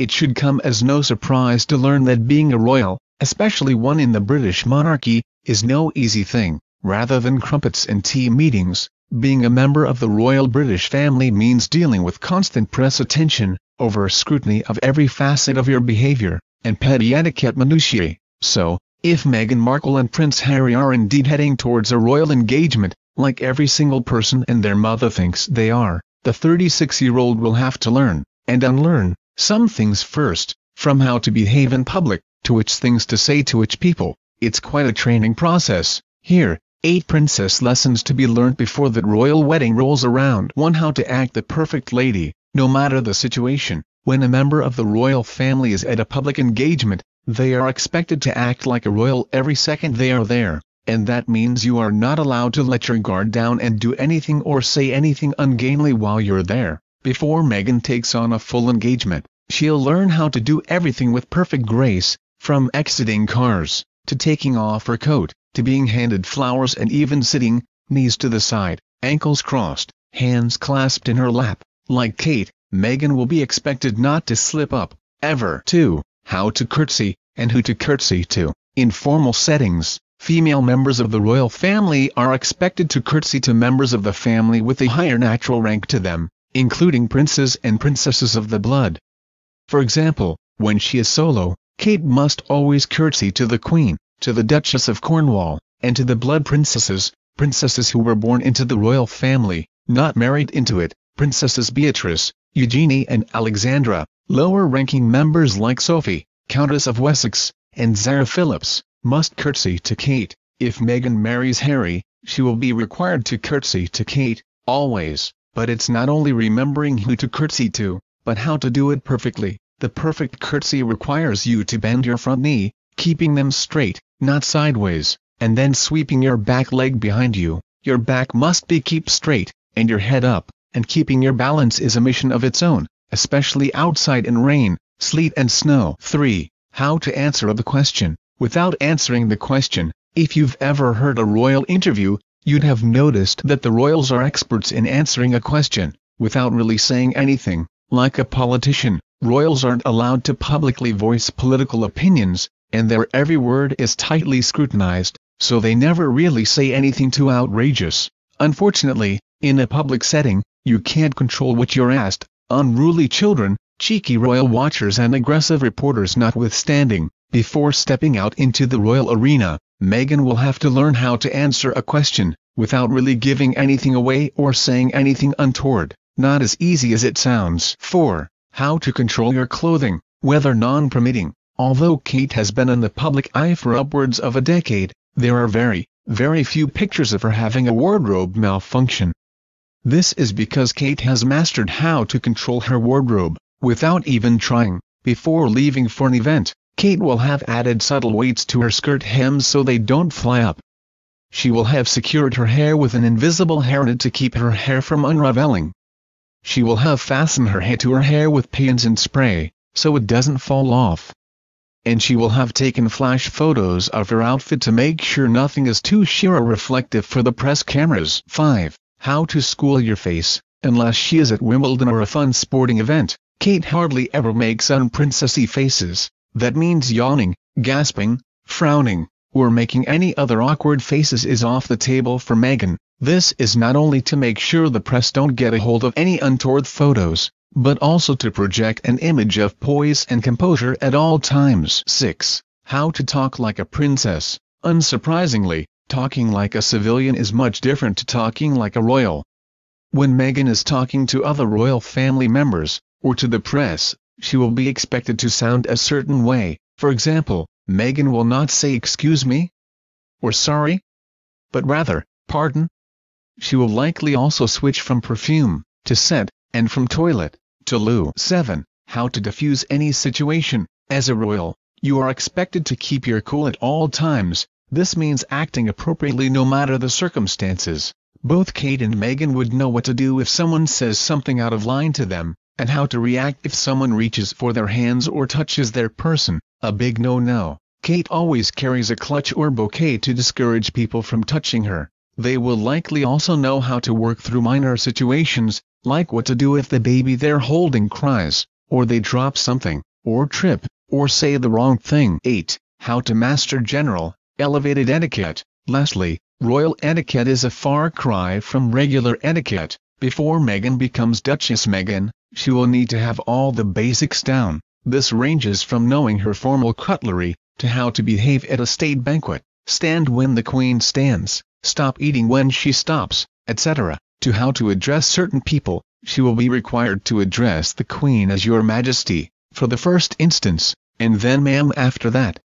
It should come as no surprise to learn that being a royal, especially one in the British monarchy, is no easy thing. Rather than crumpets and tea meetings, being a member of the royal British family means dealing with constant press attention, over scrutiny of every facet of your behavior, and petty etiquette minutiae. So, if Meghan Markle and Prince Harry are indeed heading towards a royal engagement, like every single person and their mother thinks they are, the 36-year-old will have to learn, and unlearn, some things first, from how to behave in public, to which things to say to which people. It's quite a training process. Here, 8 princess lessons to be learnt before that royal wedding rolls around. 1. How to act the perfect lady, no matter the situation. When a member of the royal family is at a public engagement, they are expected to act like a royal every second they are there, and that means you are not allowed to let your guard down and do anything or say anything ungainly while you're there. Before Meghan takes on a full engagement, she'll learn how to do everything with perfect grace, from exiting cars, to taking off her coat, to being handed flowers and even sitting, knees to the side, ankles crossed, hands clasped in her lap. Like Kate, Meghan will be expected not to slip up, ever. 2. How to curtsy, and who to curtsy to. In formal settings, female members of the royal family are expected to curtsy to members of the family with a higher natural rank to them, including princes and princesses of the blood. For example, when she is solo, Kate must always curtsy to the Queen, to the Duchess of Cornwall, and to the blood princesses who were born into the royal family, not married into it. Princesses Beatrice, Eugenie and Alexandra. Lower-ranking members like Sophie, Countess of Wessex, and Zara Phillips, must curtsy to Kate. If Meghan marries Harry, she will be required to curtsy to Kate, always. But it's not only remembering who to curtsy to, but how to do it perfectly. The perfect curtsy requires you to bend your front knee, keeping them straight, not sideways, and then sweeping your back leg behind you. Your back must be kept straight, and your head up, and keeping your balance is a mission of its own, especially outside in rain, sleet and snow. 3. How to answer the question, without answering the question. If you've ever heard a royal interview, you'd have noticed that the royals are experts in answering a question, without really saying anything. Like a politician, royals aren't allowed to publicly voice political opinions, and their every word is tightly scrutinized, so they never really say anything too outrageous. Unfortunately, in a public setting, you can't control what you're asked. Unruly children, cheeky royal watchers and aggressive reporters notwithstanding, before stepping out into the royal arena, Meghan will have to learn how to answer a question, without really giving anything away or saying anything untoward. Not as easy as it sounds. 4. How to control your clothing, weather non-permitting. Although Kate has been in the public eye for upwards of a decade, there are very, very few pictures of her having a wardrobe malfunction. This is because Kate has mastered how to control her wardrobe, without even trying. Before leaving for an event, Kate will have added subtle weights to her skirt hems so they don't fly up. She will have secured her hair with an invisible hairnet to keep her hair from unraveling. She will have fastened her hair to her hair with pins and spray, so it doesn't fall off. And she will have taken flash photos of her outfit to make sure nothing is too sheer or reflective for the press cameras. 5. How to school your face. Unless she is at Wimbledon or a fun sporting event, Kate hardly ever makes unprincessy faces. That means yawning, gasping, frowning, or making any other awkward faces is off the table for Meghan. This is not only to make sure the press don't get a hold of any untoward photos, but also to project an image of poise and composure at all times. 6. How to talk like a princess. Unsurprisingly, talking like a civilian is much different to talking like a royal. When Meghan is talking to other royal family members, or to the press, she will be expected to sound a certain way. For example, Meghan will not say "excuse me" or "sorry," but rather "pardon." She will likely also switch from perfume to scent, and from toilet to loo. 7. How to diffuse any situation. As a royal, you are expected to keep your cool at all times. This means acting appropriately no matter the circumstances. Both Kate and Meghan would know what to do if someone says something out of line to them, and how to react if someone reaches for their hands or touches their person. A big no-no. Kate always carries a clutch or bouquet to discourage people from touching her. They will likely also know how to work through minor situations, like what to do if the baby they're holding cries, or they drop something. or trip, or say the wrong thing. 8. How to master general, elevated etiquette. Lastly, royal etiquette is a far cry from regular etiquette. Before Meghan becomes Duchess Meghan, she will need to have all the basics down. This ranges from knowing her formal cutlery, to how to behave at a state banquet, stand when the Queen stands, stop eating when she stops, etc., to how to address certain people. She will be required to address the Queen as Your Majesty, for the first instance, and then ma'am after that.